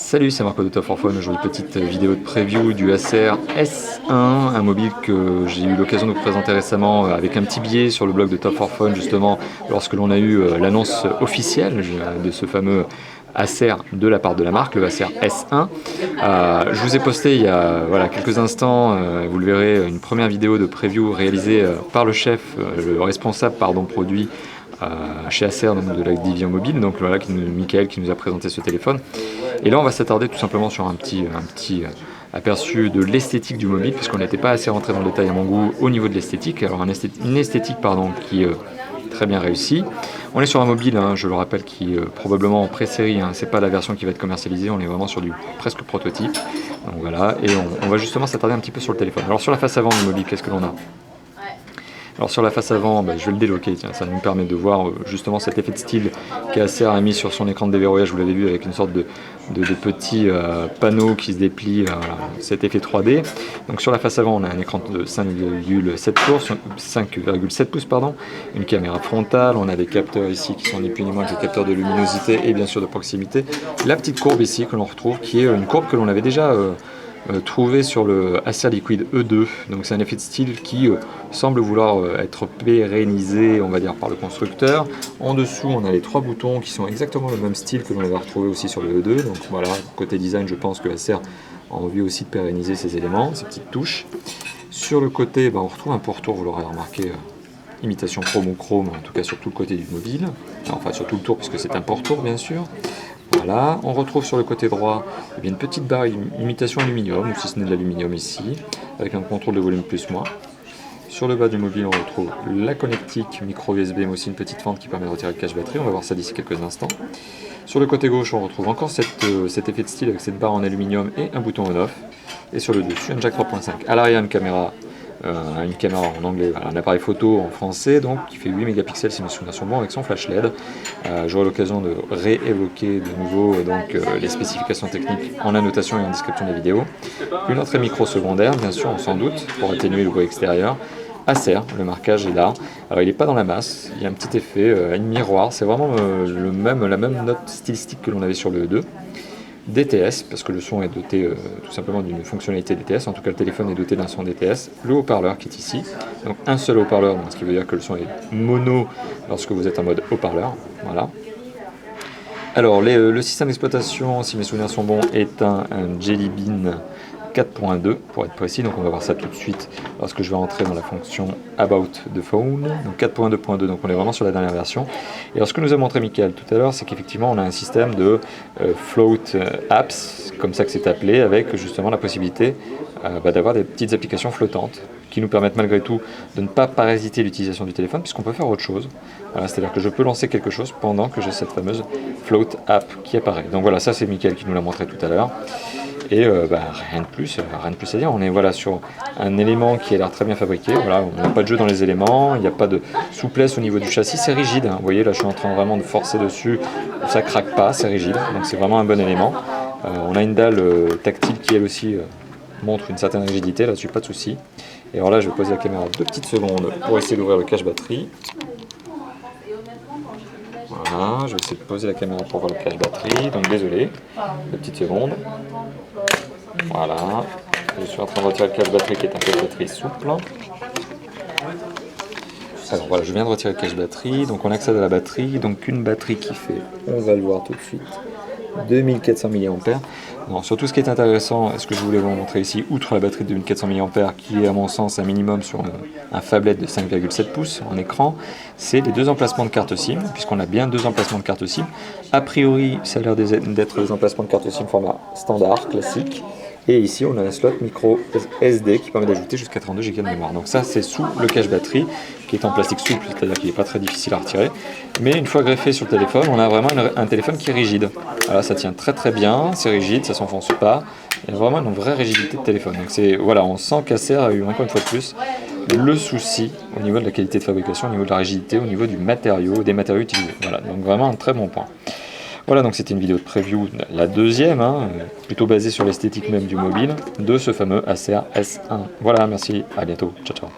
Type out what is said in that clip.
Salut, c'est Marco de Top 4 Phone. Aujourd'hui, petite vidéo de preview du Acer S1, un mobile que j'ai eu l'occasion de vous présenter récemment avec un petit billet sur le blog de Top 4 Phone, justement, lorsque l'on a eu l'annonce officielle de ce fameux Acer de la part de la marque, le Acer S1. Je vous ai posté il y a quelques instants, vous le verrez, une première vidéo de preview réalisée par le chef, le responsable produit chez Acer, donc de la division mobile, donc voilà, Michael qui nous a présenté ce téléphone. Et là on va s'attarder tout simplement sur un petit aperçu de l'esthétique du mobile, puisqu'on n'était pas assez rentré dans le détail à mon goût au niveau de l'esthétique. Alors une esthétique qui est très bien réussie. On est sur un mobile, je le rappelle, qui est probablement en pré-série, c'est pas la version qui va être commercialisée, on est vraiment sur du presque prototype. Donc voilà, et on va justement s'attarder un petit peu sur le téléphone. Alors sur la face avant du mobile, qu'est-ce que l'on a ? Alors sur la face avant, je vais le déloquer, tiens, ça nous permet de voir justement cet effet de style qu'Acer a mis sur son écran de déverrouillage, vous l'avez vu, avec une sorte de petits panneaux qui se déplient, cet effet 3D. Donc sur la face avant, on a un écran de 5,7 pouces, une caméra frontale, on a des capteurs ici qui sont ni plus ni moins que des capteurs de luminosité et bien sûr de proximité. La petite courbe ici que l'on retrouve, qui est une courbe que l'on avait déjà trouvé sur le Acer Liquid E2, donc c'est un effet de style qui semble vouloir être pérennisé, on va dire, par le constructeur. En dessous, on a les trois boutons qui sont exactement le même style que l'on avait retrouvé aussi sur le E2, donc voilà, côté design, je pense que Acer a envie aussi de pérenniser ces éléments, ces petites touches. Sur le côté, on retrouve un pourtour, vous l'aurez remarqué, imitation chrome ou chrome, en tout cas sur tout le côté du mobile, enfin sur tout le tour puisque c'est un pourtour bien sûr. Voilà, on retrouve sur le côté droit une petite barre imitation aluminium, ou si ce n'est de l'aluminium ici, avec un contrôle de volume plus-moins. Sur le bas du mobile, on retrouve la connectique micro USB, mais aussi une petite fente qui permet de retirer le cache batterie. On va voir ça d'ici quelques instants. Sur le côté gauche, on retrouve encore cet effet de style avec cette barre en aluminium et un bouton on-off. Et sur le dessus, un jack 3.5. À l'arrière, une caméra en anglais, un appareil photo en français, donc qui fait 8 mégapixels si mes souvenirs sont bons, avec son flash LED. J'aurai l'occasion de réévoquer de nouveau les spécifications techniques en annotation et en description de la vidéo. Une entrée micro secondaire, bien sûr, on s'en doute, pour atténuer le bruit extérieur. Acer, le marquage est là. Alors il n'est pas dans la masse, il y a un petit effet, un miroir, c'est vraiment la même note stylistique que l'on avait sur le E2. DTS, parce que le son est doté tout simplement d'une fonctionnalité DTS, en tout cas le téléphone est doté d'un son DTS, le haut-parleur qui est ici, donc un seul haut-parleur, ce qui veut dire que le son est mono lorsque vous êtes en mode haut-parleur, voilà. Alors le système d'exploitation, si mes souvenirs sont bons, est un Jelly Bean 4.2 pour être précis, donc on va voir ça tout de suite lorsque je vais entrer dans la fonction About the Phone, donc 4.2.2, donc on est vraiment sur la dernière version. Et alors ce que nous a montré Michael tout à l'heure, c'est qu'effectivement on a un système de float apps, comme ça que c'est appelé, avec justement la possibilité d'avoir des petites applications flottantes qui nous permettent malgré tout de ne pas parasiter l'utilisation du téléphone, puisqu'on peut faire autre chose. C'est-à-dire que je peux lancer quelque chose pendant que j'ai cette fameuse float app qui apparaît. Donc voilà, ça c'est Michael qui nous l'a montré tout à l'heure. Et rien de plus à dire, on est sur un élément qui a l'air très bien fabriqué, on n'a pas de jeu dans les éléments, il n'y a pas de souplesse au niveau du châssis, c'est rigide, vous voyez là je suis en train vraiment de forcer dessus, ça craque pas, c'est rigide, donc c'est vraiment un bon élément. On a une dalle tactile qui elle aussi montre une certaine rigidité, là-dessus pas de souci. Et alors là je vais poser la caméra 2 petites secondes pour essayer d'ouvrir le cache batterie. Voilà, je vais essayer de poser la caméra pour voir le cache batterie, donc désolé, 2 petites secondes. Voilà, je suis en train de retirer le cache batterie qui est un cache batterie souple. Alors voilà, je viens de retirer le cache batterie, donc on accède à la batterie, donc une batterie qui fait, on va le voir tout de suite, 2400 mAh. Bon, surtout ce qui est intéressant, et ce que je voulais vous montrer ici, outre la batterie de 2400 mAh, qui est à mon sens un minimum sur un phablette de 5,7 pouces en écran, c'est les 2 emplacements de carte SIM, puisqu'on a bien 2 emplacements de carte SIM. A priori, ça a l'air d'être des emplacements de carte SIM format standard, classique. Et ici, on a un slot micro SD qui permet d'ajouter jusqu'à 32 Go de mémoire. Donc ça, c'est sous le cache batterie, qui est en plastique souple, c'est-à-dire qu'il n'est pas très difficile à retirer. Mais une fois greffé sur le téléphone, on a vraiment un téléphone qui est rigide. Voilà, ça tient très très bien, c'est rigide, ça ne s'enfonce pas. Il y a vraiment une vraie rigidité de téléphone. Donc on sent qu'Acer a eu encore une fois de plus le souci au niveau de la qualité de fabrication, au niveau de la rigidité, au niveau des matériaux utilisés. Voilà, donc vraiment un très bon point. Voilà, donc c'était une vidéo de preview, la deuxième, plutôt basée sur l'esthétique même du mobile, de ce fameux Acer S1. Voilà, merci, à bientôt, ciao ciao.